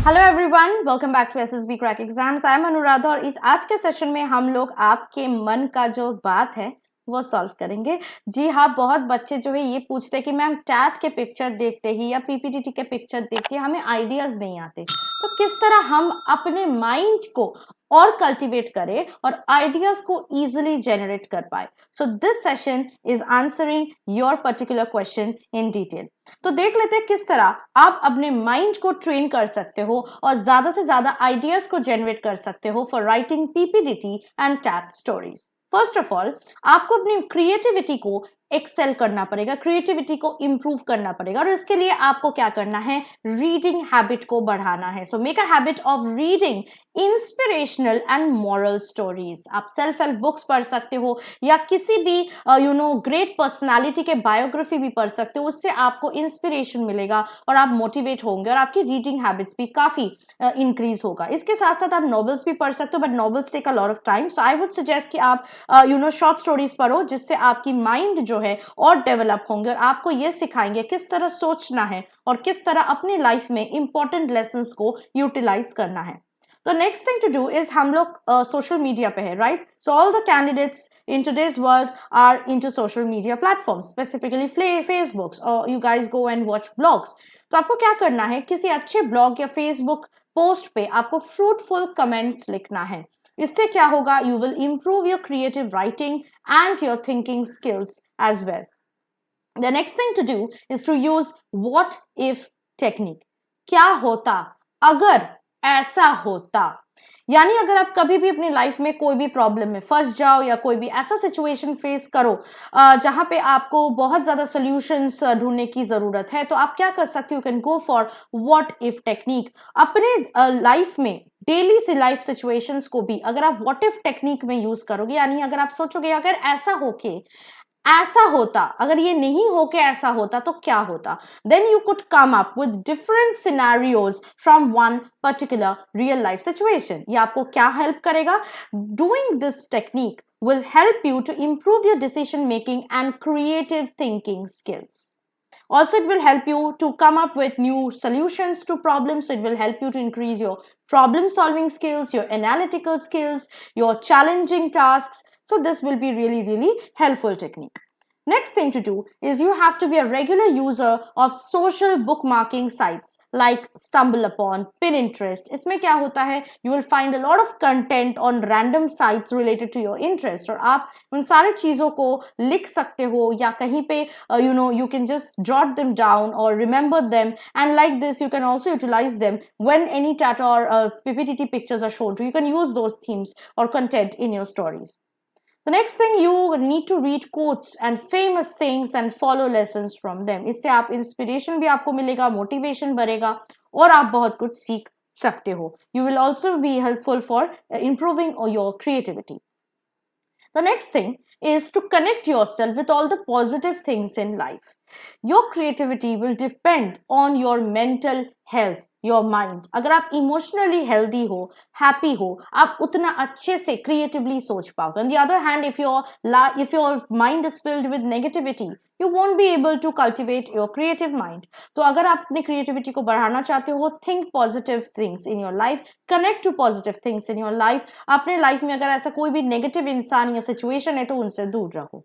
Hello everyone, welcome back to SSB crack exams. I am Anuradha और इस आज के सेशन में हम लोग आपके मन का जो बात है वो सॉल्व करेंगे। जी हाँ, बहुत बच्चे जो है ये पूछते हैं कि मैम टैट के पिक्चर देखते ही या पीपीटीटी के पिक्चर देख के हमें आइडियाज नहीं आते, तो किस तरह हम अपने माइंड को और कल्टीवेट करें और आइडियाज को इजीली जनरेट कर पाए। So this session is answering your particular question in detail. तो देख लेते हैं किस तरह आप अपने माइंड को ट्रेन कर सकते हो और ज्यादा से ज्यादा आइडियाज को जनरेट कर सकते हो for writing PPDT and TAT stories. First of all, आपको अपनी क्रिएटिविटी को एक्सेल करना पड़ेगा, क्रिएटिविटी को इंप्रूव करना पड़ेगा और इसके लिए आपको क्या करना है, रीडिंग हैबिट को बढ़ाना है। So make a habit of reading inspirational and moral stories. आप सेल्फ हेल्प बुक्स पढ़ सकते हो या किसी भी ग्रेट पर्सनालिटी के बायोग्राफी भी पढ़ सकते हो, उससे आपको इंस्पिरेशन मिलेगा और आप मोटिवेट होंगे और आपकी रीडिंग हैबिट्स भी काफी इंक्रीज होगा। इसके साथ साथ आप नॉवेल्स भी पढ़ सकते हो, but novels take a lot of time. So I would suggest कि आप शॉर्ट स्टोरीज पढ़ो, जिससे आपकी माइंड जो है और डेवलप होंगे और आपको ये सिखाएंगे किस तरह सोचना है और किस तरह अपनी लाइफ में इंपॉर्टेंट लेसन्स को यूटिलाइज करना है। तो next thing to do is, हम लोग सोशल मीडिया पे है, right? So all the candidates in today's world are into social media platforms, specifically Facebooks, और you guys go and watch blogs. तो आपको क्या करना है, किसी अच्छे ब्लॉग या फेसबुक पोस्ट पे आपको फ्रूटफुल कमेंट्स लिखना है। इससे क्या होगा, you will improve your creative writing and your thinking skills as well. The next thing to do is to use what if technique. क्या होता अगर ऐसा होता, यानी अगर आप कभी भी अपनी लाइफ में कोई भी प्रॉब्लम में फंस जाओ या कोई भी ऐसा सिचुएशन फेस करो जहां पे आपको बहुत ज्यादा सॉल्यूशंस ढूंढने की जरूरत है, तो आप क्या कर सकते हो, you can go for what if technique. अपने लाइफ में डेली से लाइफ सिचुएशंस को भी अगर आप व्हाट इफ टेक्निक में यूज करोगे, यानी अगर आप सोचोगे अगर ऐसा होके ऐसा होता, अगर ये नहीं होके ऐसा होता तो क्या होता, then you could come up with different scenarios from one particular real life situation. ये आपको क्या हेल्प करेगा? Doing this technique will help you to improve your decision making and creative thinking skills. Also, it will help you to come up with new solutions to problems. So it will help you to increase your problem solving skills, your analytical skills, your challenging tasks. So this will be really, really helpful technique. Next thing to do is you have to be a regular user of social bookmarking sites like StumbleUpon, Pinterest. इसमें क्या होता है, you will find a lot of content on random sites related to your interest और आप उन सारे चीजों को लिख सकते हो या कहीं पे you can just jot them down or remember them, and like this you can also utilize them when any TAT or PPTT pictures are shown to you. You can use those themes or content in your stories. The next thing, you need to read quotes and famous sayings and follow lessons from them. इससे आप inspiration भी आपको मिलेगा, motivation बढ़ेगा और आप बहुत कुछ सीख सकते हो. You will also be helpful for improving your creativity. The next thing is to connect yourself with all the positive things in life. Your creativity will depend on your mental health, your mind. अगर आप emotionally healthy हो, happy हो, आप उतना अच्छे से creatively सोच पाओगे. On the other hand, if your mind is filled with negativity, you won't be able to cultivate your creative mind. तो अगर आप अपनी क्रिएटिविटी को बढ़ाना चाहते हो, think positive things in your life, connect to positive things in your life. अपने life में अगर ऐसा कोई भी नेगेटिव इंसान या सिचुएशन है तो उनसे दूर रहो.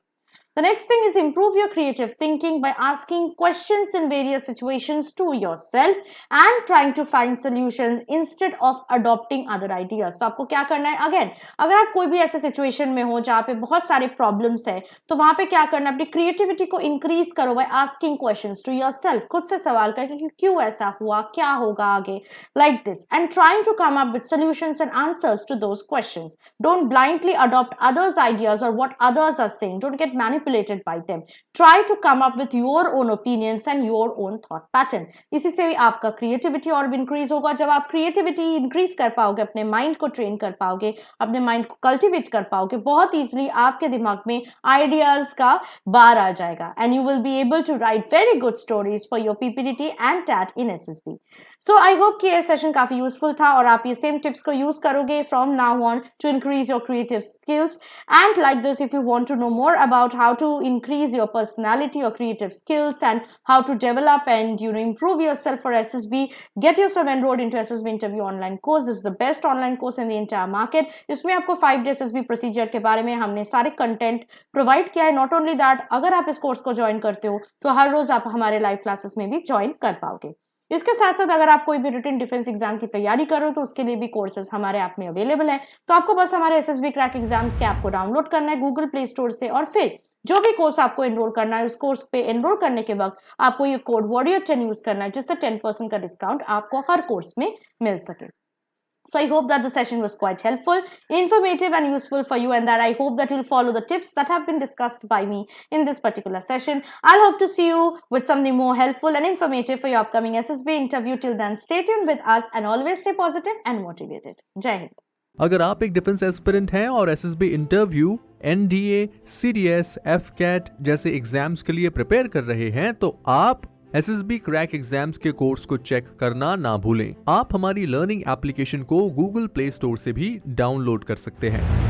The next thing is improve your creative thinking by asking questions in various situations to yourself and trying to find solutions instead of adopting other ideas. तो आपको क्या करना है, अगेन अगर आप कोई भी ऐसे सिचुएशन में हो जहाँ पे बहुत सारे प्रॉब्लम्स है, तो वहां पे क्या करना है, अपनी क्रिएटिविटी को इंक्रीज करो by asking questions to yourself. खुद से सवाल करके कि क्यों ऐसा हुआ, क्या होगा आगे, like this, and trying to come up with solutions and answers to those questions. Don't blindly adopt others' ideas or what others are saying. Don't get manipulated by them. Try to come up with your own opinions and your own thought pattern. इसी से भी आपका creativity और भी increase होगा. जब आप creativity increase कर पाओगे, अपने माइंड को ट्रेन कर पाओगे, अपने माइंड को कल्टिवेट कर पाओगे, बहुत इजीली आपके दिमाग में आइडियाज का बार आ जाएगा and you will be able to write very good stories for your PPTT and TAT in SSB. So I hope कि ये सेशन काफी यूजफुल था और आप ये सेम टिप्स को यूज करोगे from now on to increase your creative skills. And like this, if you want to know more about how how to increase your personality or creative skills and how to develop and improve yourself for SSB, get yourself enrolled into SSB interview online course. This is the best online course in the entire market. इसमें आपको 5 day SSB procedure के बारे में हमने सारे content provide किया है. Not only that, अगर आप इस कोर्स को ज्वाइन करते हो तो हर रोज आप हमारे लाइव क्लासेस में भी ज्वाइन कर पाओगे. इसके साथ साथ अगर आप कोई भी रिटन डिफेंस एग्जाम की तैयारी कर रहे हो तो उसके लिए भी कोर्सेज हमारे ऐप में अवेलेबल है. तो आपको बस हमारे एसएसबी क्रैक एग्जाम्स के ऐप को डाउनलोड करना है गूगल प्ले स्टोर से, और फिर जो भी कोर्स आपको एनरोल करना है उस कोर्स पे एनरोल करने के वक्त आपको ये कोड warrior10 यूज करना है, जिससे 10% का डिस्काउंट आपको हर कोर्स में मिल सके. So I hope that the session was quite helpful, informative and useful for you, and that I hope that you'll follow the tips that have been discussed by me in this particular session. I'll hope to see you with something more helpful and informative for your upcoming SSB interview. Till then, stay tuned with us and always stay positive and motivated. Jai Hind. अगर आप एक defence aspirant हैं और SSB interview, NDA, CDS, AFCAT जैसे exams के लिए prepare कर रहे हैं तो आप एसएसबी क्रैक एग्जाम्स के कोर्स को चेक करना ना भूलें. आप हमारी लर्निंग एप्लीकेशन को गूगल प्ले स्टोर से भी डाउनलोड कर सकते हैं.